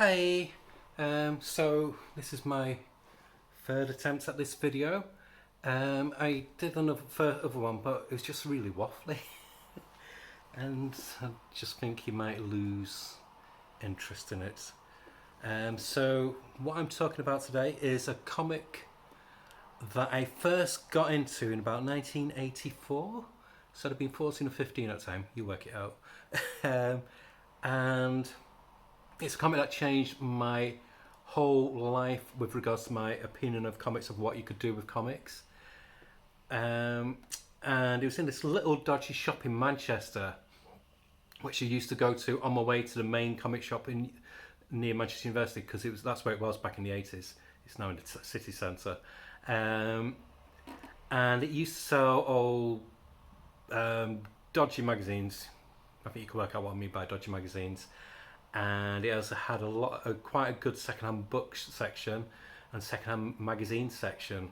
Hi. So this is my third attempt at this video. I did other one, but it was just really waffly, and I just think you might lose interest in it. So what I'm talking about today is a comic that I first got into in about 1984. So I'd have been 14 or 15 at the time. You work it out. um, and it's a comic that changed my whole life with regards to my opinion of comics, of what you could do with comics. And it was in this little dodgy shop in Manchester, which I used to go to on my way to the main comic shop near Manchester University, because that's where it was back in the 80s. It's now in the city centre. And it used to sell old dodgy magazines. I think you can work out what I mean by dodgy magazines. And it also had quite a good second-hand book section and second-hand magazine section.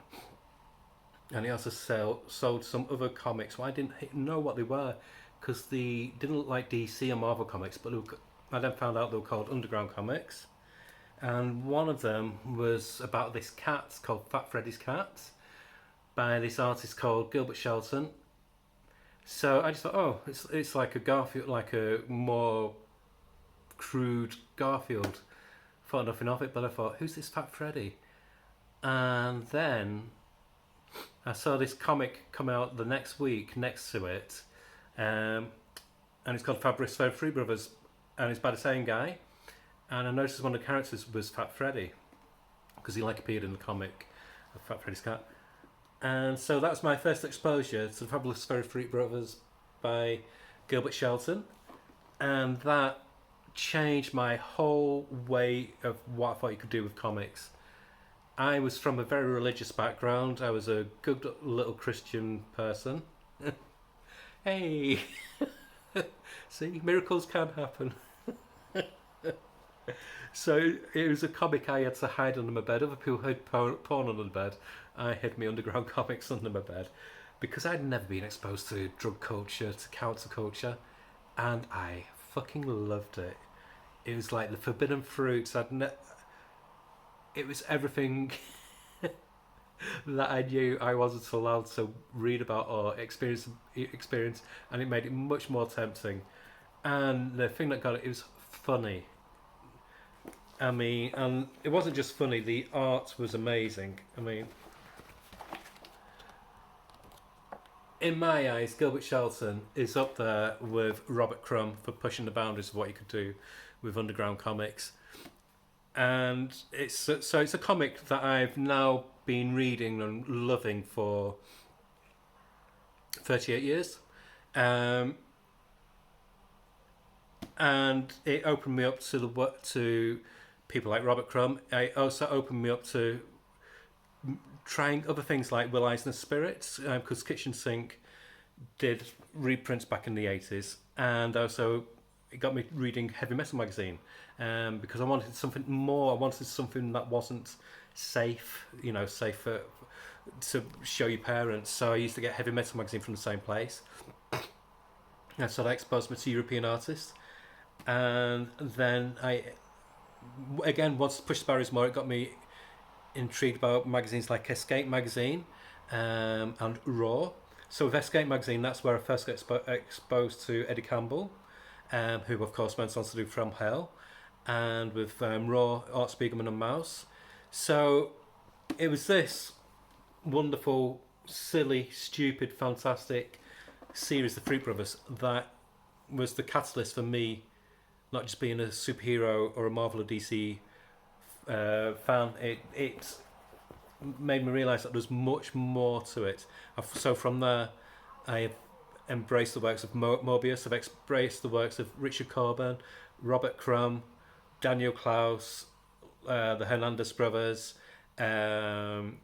And it also sold some other comics. Well, I didn't know what they were, because they didn't look like DC or Marvel comics, but I then found out they were called underground comics. And one of them was about this cat called Fat Freddy's Cat, by this artist called Gilbert Shelton. So I just thought, oh, it's like a Garfield, like a more crude Garfield. Thought nothing of it, but I thought, who's this Fat Freddy? And then I saw this comic come out the next week next to it, and it's called Furry Brothers, and it's by the same guy. And I noticed one of the characters was Fat Freddy, because he appeared in the comic of Fat Freddy's Cat. And so that's my first exposure to the Fabulous Furry Brothers by Gilbert Shelton, and that changed my whole way of what I thought you could do with comics. I was from a very religious background. I was a good little Christian person. Hey, see, miracles can happen. So it was a comic I had to hide under my bed. Other people hid porn under the bed. I hid my underground comics under my bed, because I'd never been exposed to drug culture, to counterculture, and I fucking loved it. It was like the forbidden fruits. It was everything that I knew I wasn't allowed to read about or experience, and it made it much more tempting. And the thing that got it was funny. I mean, and it wasn't just funny, the art was amazing. I mean, in my eyes, Gilbert Shelton is up there with Robert Crumb for pushing the boundaries of what you could do with underground comics. And it's a comic that I've now been reading and loving for 38 years. And it opened me up to people like Robert Crumb. It also opened me up to trying other things like Will Eisner's Spirits, because Kitchen Sink did reprints back in the 80s, and also it got me reading Heavy Metal magazine, because I wanted something more. I wanted something that wasn't safe, safe to show your parents. So I used to get Heavy Metal magazine from the same place, and so that exposed me to European artists. And then I, again, once to push the barriers more, it got me intrigued about magazines like Escape magazine, and Raw. So with Escape magazine, that's where I first got exposed to Eddie Campbell, who of course went on to do From Hell, and with Raw, Art Spiegelman and Mouse. So it was this wonderful, silly, stupid, fantastic series, The Freak Brothers, that was the catalyst for me not just being a superhero or a Marvel or DC fan. It made me realise that there's much more to it. So from there, I've embraced the works of Mobius. I've embraced the works of Richard Coburn, Robert Crumb, Daniel Klaus, the Hernandez brothers, Brian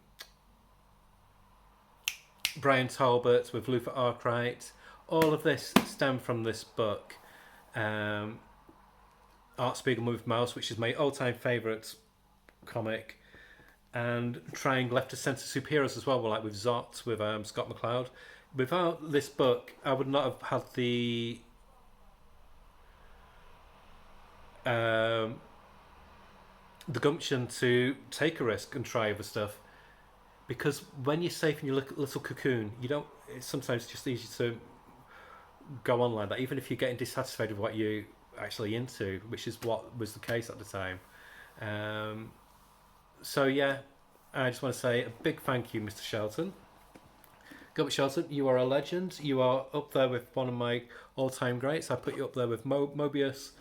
Talbot with Luther Arkwright. All of this stemmed from this book. Art Spiegelman with Mouse, which is my all-time favourite comic, and trying left of centre superheroes as well, like with Zot, with Scott McCloud. Without this book, I would not have had the the gumption to take a risk and try other stuff. Because when you're safe in your little cocoon, you don't. It's sometimes just easy to go on like that, even if you're getting dissatisfied with what you actually into, which is what was the case at the time. Um, so yeah, I just want to say a big thank you, Mr. Shelton. Gilbert Shelton, you are a legend. You are up there with one of my all-time greats. I put you up there with Mobius.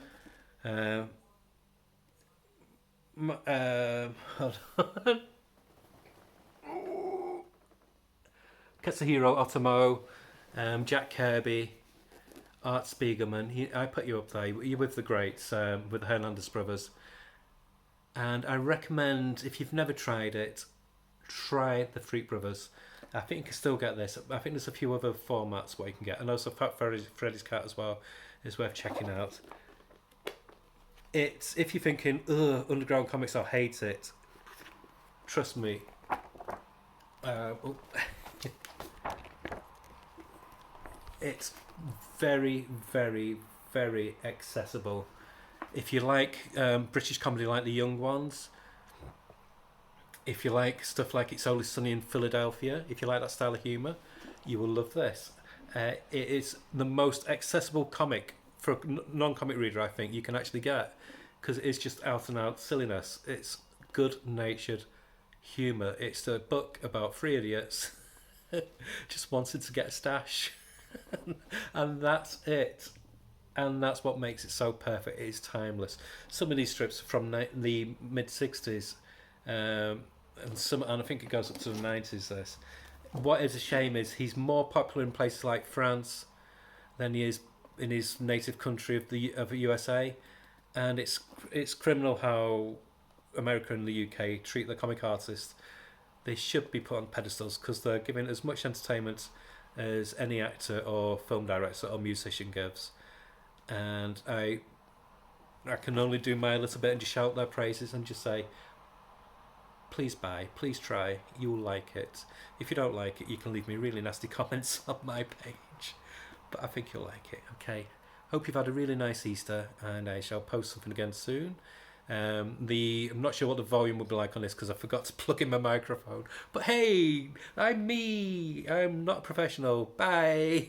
Uh, hold on. Katsuhiro Otomo, Jack Kirby, Art Spiegelman. I put you up there. You're with the greats, with the Hernandez brothers. And I recommend, if you've never tried it, try the Freak Brothers. I think you can still get this. I think there's a few other formats where you can get, and also Fat Freddy's Cat as well is worth checking out. It's, if you're thinking, ugh, underground comics, I'll hate it. Trust me. It's very, very, very accessible. If you like British comedy like The Young Ones, if you like stuff like It's Always Sunny in Philadelphia, if you like that style of humour, you will love this. It is the most accessible comic for a non-comic reader, I think, you can actually get, because it's just out and out silliness. It's good-natured humour. It's a book about three idiots just wanted to get a stash, and that's it. And that's what makes it so perfect. It is timeless. Some of these strips from the mid '60s. And I think it goes up to the 90s. This, what is a shame is he's more popular in places like France than he is in his native country of the USA, and it's criminal how America and the UK treat the comic artists. They should be put on pedestals because they're giving as much entertainment as any actor or film director or musician gives, and I can only do my little bit and just shout their praises and just say, please buy, please try, you'll like it. If you don't like it, you can leave me really nasty comments on my page, but I think you'll like it. Okay, hope you've had a really nice Easter, and I shall post something again soon. I'm not sure what the volume will be like on this because I forgot to plug in my microphone, but hey, I'm me, I'm not a professional. Bye.